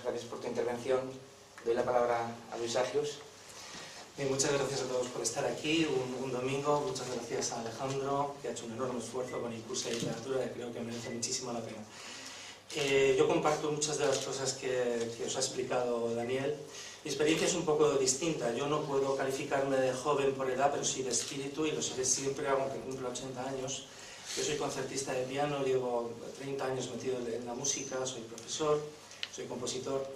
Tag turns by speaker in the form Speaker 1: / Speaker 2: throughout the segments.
Speaker 1: gracias por tu intervención. Doy la palabra a Luis Agius.
Speaker 2: Muchas gracias a todos por estar aquí un domingo. Muchas gracias a Alejandro, que ha hecho un enorme esfuerzo con el curso de literatura y creo que merece muchísimo la pena. Yo comparto muchas de las cosas que os ha explicado Daniel. Mi experiencia es un poco distinta. Yo no puedo calificarme de joven por edad, pero sí de espíritu, y lo seré siempre, aunque cumpla 80 años. Yo soy concertista de piano, llevo 30 años metido en la música, soy profesor, soy compositor,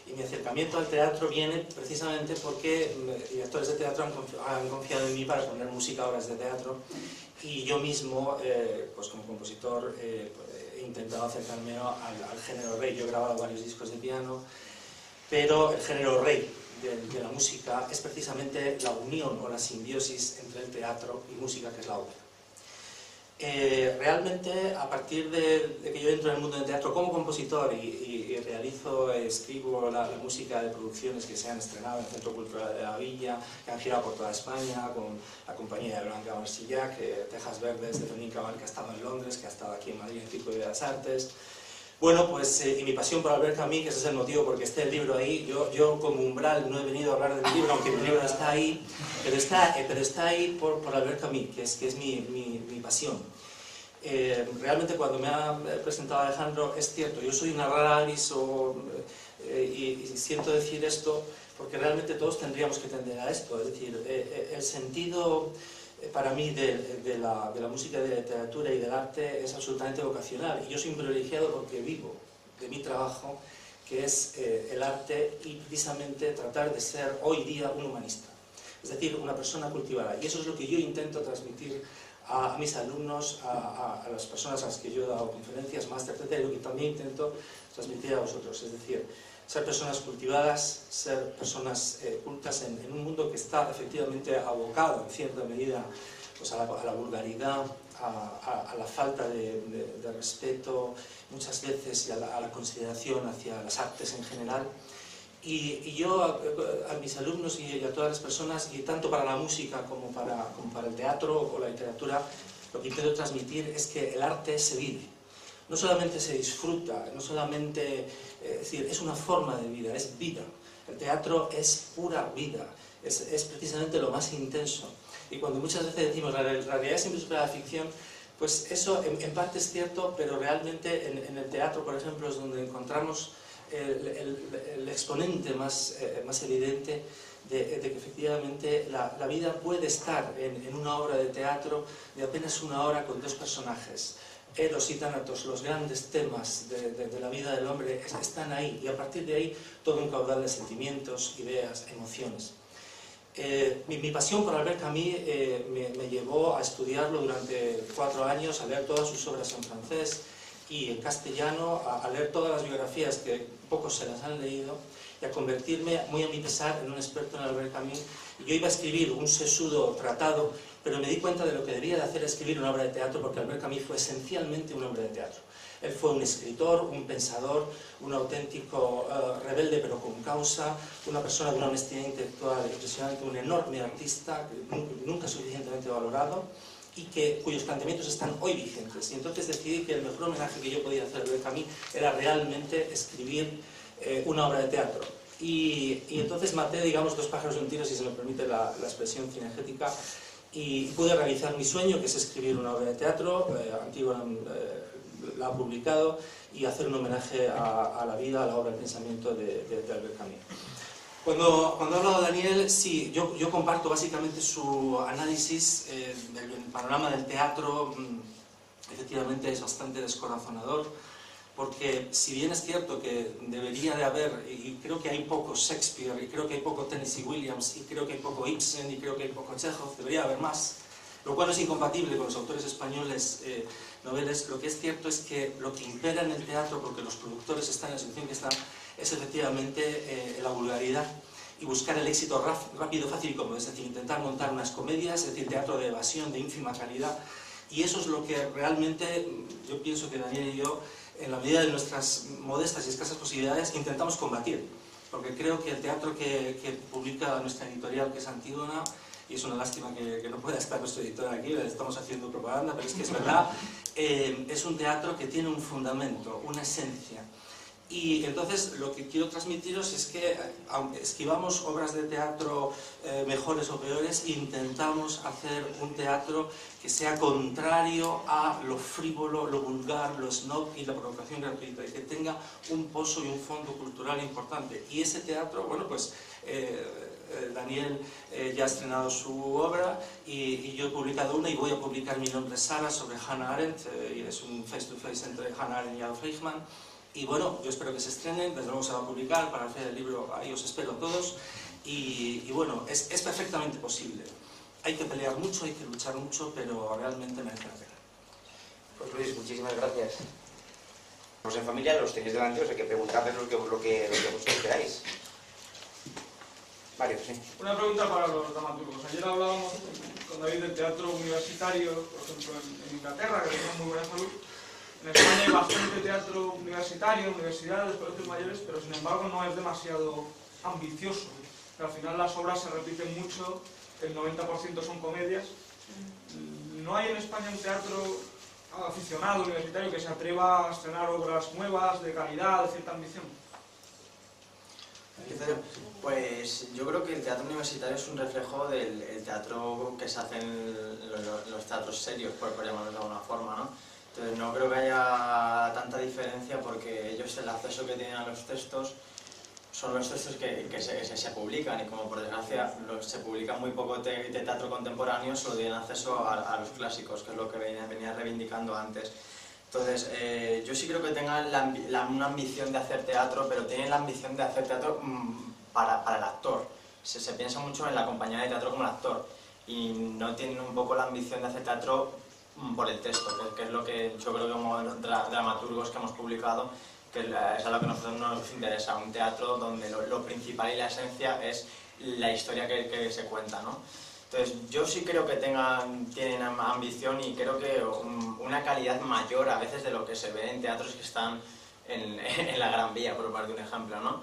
Speaker 2: y mi acercamiento al teatro viene precisamente porque directores de teatro han confiado en mí para poner música a obras de teatro, y yo mismo, pues como compositor, he intentado acercarme al género rey. Yo he grabado varios discos de piano, pero el género rey de la música es precisamente la unión o la simbiosis entre el teatro y música, que es la ópera. Realmente, a partir de que yo entro en el mundo del teatro como compositor y escribo la música de producciones que se han estrenado en el Centro Cultural de la Villa, que han girado por toda España, con la compañía de Blanca Marsillac, Tejas Verdes de Fermín Cabal, que ha estado en Londres, que ha estado aquí en Madrid en el Circo de Bellas Artes. Bueno, pues, y mi pasión por Albert Camus, que ese es el motivo porque esté el libro ahí. Yo como umbral no he venido a hablar del libro, aunque mi libro está ahí, pero está ahí por Albert Camus, que es mi pasión. Realmente, cuando me ha presentado Alejandro, es cierto, yo soy una rara avis y siento decir esto porque realmente todos tendríamos que tender a esto. Es decir, el sentido para mí de la música, de la literatura y del arte es absolutamente vocacional, y yo soy un privilegiado porque vivo de mi trabajo, que es el arte, y precisamente tratar de ser hoy día un humanista, es decir, una persona cultivada, y eso es lo que yo intento transmitir a mis alumnos, a las personas a las que yo he dado conferencias, máster, etc., y lo que también intento transmitir a vosotros, es decir, ser personas cultivadas, ser personas cultas en un mundo que está efectivamente abocado en cierta medida pues a la vulgaridad, a la falta de respeto muchas veces, y a la consideración hacia las artes en general. Y yo a mis alumnos y a todas las personas, y tanto para la música como para el teatro o la literatura, lo que intento transmitir es que el arte se vive. No solamente se disfruta, no solamente, es decir, es una forma de vida, es vida. El teatro es pura vida, es precisamente lo más intenso. Y cuando muchas veces decimos la realidad siempre supera la ficción, pues eso en parte es cierto, pero realmente en el teatro, por ejemplo, es donde encontramos el exponente más evidente de que efectivamente la vida puede estar en una obra de teatro de apenas una hora con dos personajes. Eros y Tánatos, los grandes temas de la vida del hombre, están ahí, y a partir de ahí todo un caudal de sentimientos, ideas, emociones. Mi pasión por Albert Camus me llevó a estudiarlo durante 4 años, a leer todas sus obras en francés y en castellano, a leer todas las biografías, que pocos se las han leído, y a convertirme, muy a mi pesar, en un experto en Albert Camus. Yo iba a escribir un sesudo tratado, pero me di cuenta de lo que debía de hacer escribir una obra de teatro, porque Albert Camus fue esencialmente un hombre de teatro. Él fue un escritor, un pensador, un auténtico rebelde pero con causa, una persona de una honestidad intelectual impresionante, un enorme artista, nunca suficientemente valorado, y cuyos planteamientos están hoy vigentes. Y entonces decidí que el mejor homenaje que yo podía hacer a Albert Camus era realmente escribir una obra de teatro. Y entonces maté, digamos, 2 pájaros de un tiro, si se me permite la expresión cinegética, y pude realizar mi sueño, que es escribir una obra de teatro. Antígona la ha publicado, y hacer un homenaje a la vida, a la obra, al pensamiento de Albert Camus. Cuando ha hablado Daniel, sí, yo comparto básicamente su análisis. El panorama del teatro efectivamente es bastante descorazonador, porque si bien es cierto que debería de haber, y creo que hay poco Shakespeare, y creo que hay poco Tennessee Williams, y creo que hay poco Ibsen, y creo que hay poco Chekhov, debería haber más, lo cual no es incompatible con los autores españoles noveles. Lo que es cierto es que lo que impera en el teatro, porque los productores están en la situación que están, es efectivamente la vulgaridad, y buscar el éxito rápido, fácil y cómodo, es decir, intentar montar unas comedias, es decir, teatro de evasión de ínfima calidad. Y eso es lo que realmente yo pienso que Daniel y yo, en la medida de nuestras modestas y escasas posibilidades, intentamos combatir, porque creo que el teatro que publica nuestra editorial, que es Antígona, y es una lástima que no pueda estar nuestro editor aquí, le estamos haciendo propaganda, pero es que es verdad, es un teatro que tiene un fundamento, una esencia, Y entonces lo que quiero transmitiros es que, aunque esquivamos obras de teatro mejores o peores, intentamos hacer un teatro que sea contrario a lo frívolo, lo vulgar, lo snob y la provocación gratuita, y que tenga un pozo y un fondo cultural importante. Y ese teatro, bueno, pues Daniel ya ha estrenado su obra y yo he publicado una y voy a publicar Mi nombre es Sara sobre Hannah Arendt, y es un face to face entre Hannah Arendt y Adolf Eichmann. Y bueno, yo espero que se estrenen, desde luego se va a publicar, para el Feria del Libro, ahí os espero a todos. Y bueno, es perfectamente posible. Hay que pelear mucho, hay que luchar mucho, pero realmente merece la pena.
Speaker 1: Pues Luis, muchísimas gracias. Los en familia los tenéis delante, os hay que preguntarles lo que vosotros queráis. Mario, sí.
Speaker 3: Una pregunta para los dramaturgos. Ayer hablábamos con David del teatro universitario, por ejemplo en Inglaterra, que tiene muy buena salud. En España hay bastante teatro universitario, universidades, colegios mayores, pero sin embargo no es demasiado ambicioso. Al final las obras se repiten mucho, el 90% son comedias. ¿No hay en España un teatro aficionado universitario que se atreva a estrenar obras nuevas, de calidad, de cierta ambición?
Speaker 4: Pues yo creo que el teatro universitario es un reflejo del teatro que se hace en los teatros serios, por llamarlo de alguna forma, ¿no? Entonces no creo que haya tanta diferencia porque ellos el acceso que tienen a los textos son los textos que se publican, y como por desgracia se publica muy poco de teatro contemporáneo, solo tienen acceso a los clásicos, que es lo que venía reivindicando antes. Entonces, yo sí creo que tengan una ambición de hacer teatro, pero tienen la ambición de hacer teatro para el actor. Se piensa mucho en la compañía de teatro como el actor, y no tienen un poco la ambición de hacer teatro por el texto, que es lo que yo creo que como dramaturgos que hemos publicado, que es a lo que a nosotros nos interesa, un teatro donde lo principal y la esencia es la historia que se cuenta, ¿no? Entonces, yo sí creo que tienen ambición, y creo que una calidad mayor a veces de lo que se ve en teatros que están en la Gran Vía, por parte de un ejemplo, ¿no?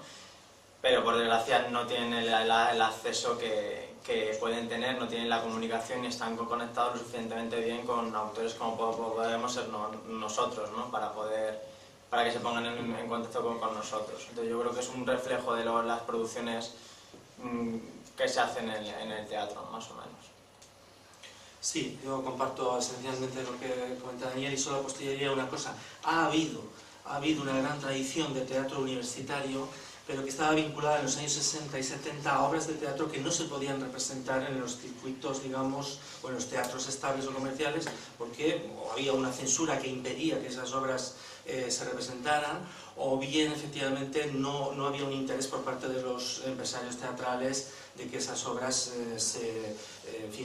Speaker 4: Pero por desgracia no tienen el acceso que pueden tener, no tienen la comunicación, ni están conectados lo suficientemente bien con autores como podemos ser nosotros, ¿no? Para que se pongan en contacto con nosotros. Entonces yo creo que es un reflejo de las producciones que se hacen en el teatro, más o menos.
Speaker 2: Sí, yo comparto esencialmente lo que comenta Daniel, y solo apostaría una cosa. Ha habido una gran tradición de teatro universitario, pero que estaba vinculada en los años 60 y 70 a obras de teatro que no se podían representar en los circuitos, digamos, o en los teatros estables o comerciales, porque había una censura que impedía que esas obras se representaran, o bien efectivamente no había un interés por parte de los empresarios teatrales de que esas obras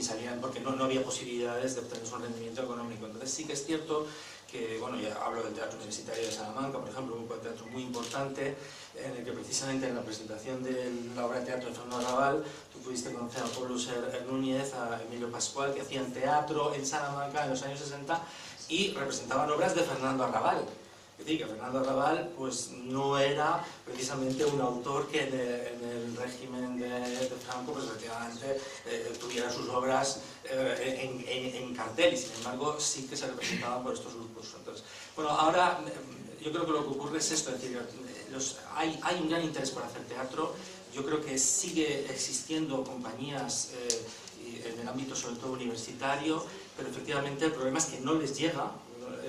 Speaker 2: salieran, porque no había posibilidades de obtener un rendimiento económico. Entonces sí que es cierto que, bueno, ya hablo del Teatro Universitario de Salamanca, por ejemplo, un grupo de teatro muy importante, en el que precisamente en la presentación de la obra de teatro de Fernando Arrabal, tú pudiste conocer a Pablo Núñez, a Emilio Pascual, que hacían teatro en Salamanca en los años 60 y representaban obras de Fernando Arrabal. Es decir, que Fernando Arrabal pues, no era precisamente un autor que en el régimen de Franco pues, efectivamente tuviera sus obras en cartel, y sin embargo sí que se representaban por estos grupos. Entonces, bueno, ahora yo creo que lo que ocurre es esto, es decir, hay un gran interés por hacer teatro. Yo creo que sigue existiendo compañías en el ámbito sobre todo universitario, pero efectivamente el problema es que no les llega.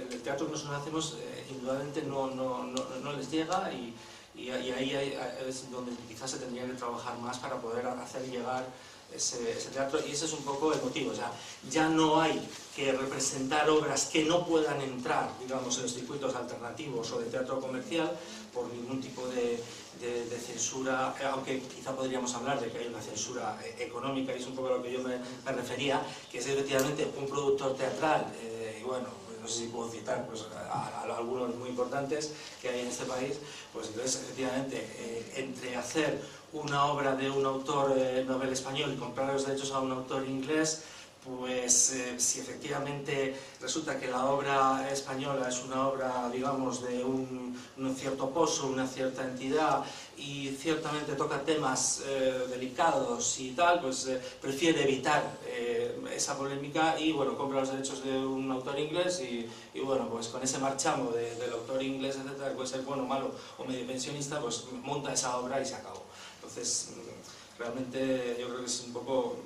Speaker 2: El teatro que nosotros hacemos indudablemente no les llega, y ahí es donde quizás se tendría que trabajar más para poder hacer llegar ese teatro, y ese es un poco el motivo. O sea, ya no hay que representar obras que no puedan entrar, digamos, en los circuitos alternativos o de teatro comercial por ningún tipo de censura, aunque quizá podríamos hablar de que hay una censura económica, y es un poco a lo que yo me refería, que es efectivamente un productor teatral, y bueno, no sé si puedo citar pues, a algunos muy importantes que hay en este país, pues entonces efectivamente entre hacer una obra de un autor novel español y comprar los derechos a un autor inglés, pues si efectivamente resulta que la obra española es una obra, digamos, de un cierto pozo, una cierta entidad, y ciertamente toca temas delicados y tal, pues prefiere evitar esa polémica y, bueno, compra los derechos de un autor inglés y bueno, pues con ese marchamo del autor inglés, etcétera, puede ser bueno, malo o medio pensionista, pues monta esa obra y se acabó. Entonces, realmente yo creo que es un poco...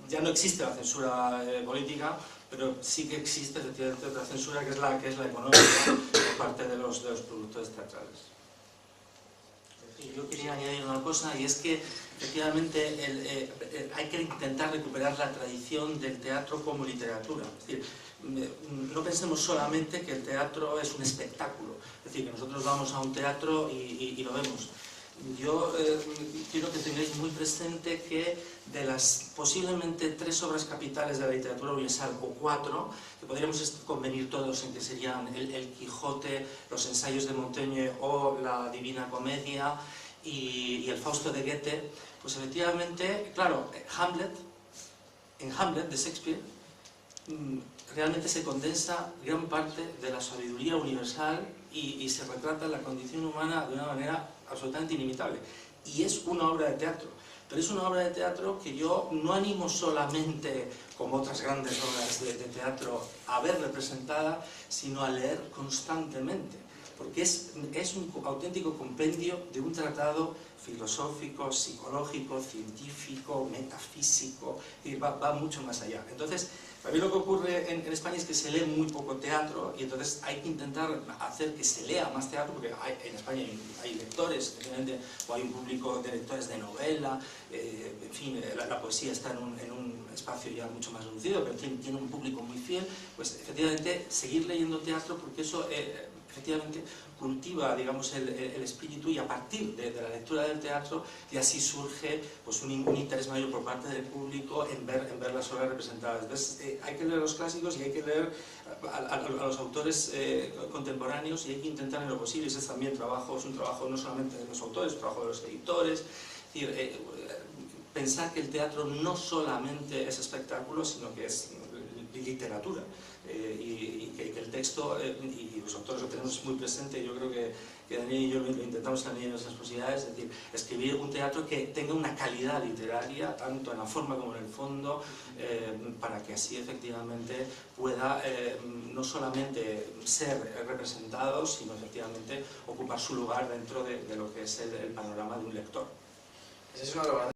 Speaker 2: Ya no existe la censura política, pero sí que existe efectivamente otra censura que es la económica por parte de los productores teatrales. Y yo quería añadir una cosa, y es que efectivamente hay que intentar recuperar la tradición del teatro como literatura. Es decir, no pensemos solamente que el teatro es un espectáculo, es decir, que nosotros vamos a un teatro y lo vemos. Yo quiero que tengáis muy presente que de las posiblemente 3 obras capitales de la literatura universal, o 4, que podríamos convenir todos en que serían el Quijote, los ensayos de Montaigne o la Divina Comedia y el Fausto de Goethe, pues efectivamente, claro, en Hamlet de Shakespeare realmente se condensa gran parte de la sabiduría universal y se retrata la condición humana de una manera absolutamente inimitable. Y es una obra de teatro, pero es una obra de teatro que yo no animo solamente, como otras grandes obras de teatro, a ver representada, sino a leer constantemente, porque es un auténtico compendio de un tratado filosófico, psicológico, científico, metafísico, y va mucho más allá. Entonces, a mí lo que ocurre en España es que se lee muy poco teatro y entonces hay que intentar hacer que se lea más teatro, porque en España hay lectores, o hay un público de lectores de novela, en fin, la poesía está en un espacio ya mucho más reducido, pero tiene un público muy fiel. Pues efectivamente seguir leyendo teatro, porque eso efectivamente cultiva, digamos, el espíritu, y a partir de la lectura del teatro y así surge pues un interés mayor por parte del público en ver las obras representadas. Entonces hay que leer los clásicos y hay que leer a los autores contemporáneos, y hay que intentar en lo posible, ese es también es un trabajo no solamente de los autores, es un trabajo de los editores, es decir, pensar que el teatro no solamente es espectáculo, sino que es literatura, y que el texto y los autores lo tenemos muy presente. Yo creo que Daniel y yo lo intentamos también en nuestras posibilidades, es decir, escribir un teatro que tenga una calidad literaria, tanto en la forma como en el fondo, para que así efectivamente pueda no solamente ser representado, sino efectivamente ocupar su lugar dentro de lo que es el panorama de un lector.
Speaker 4: Esa es una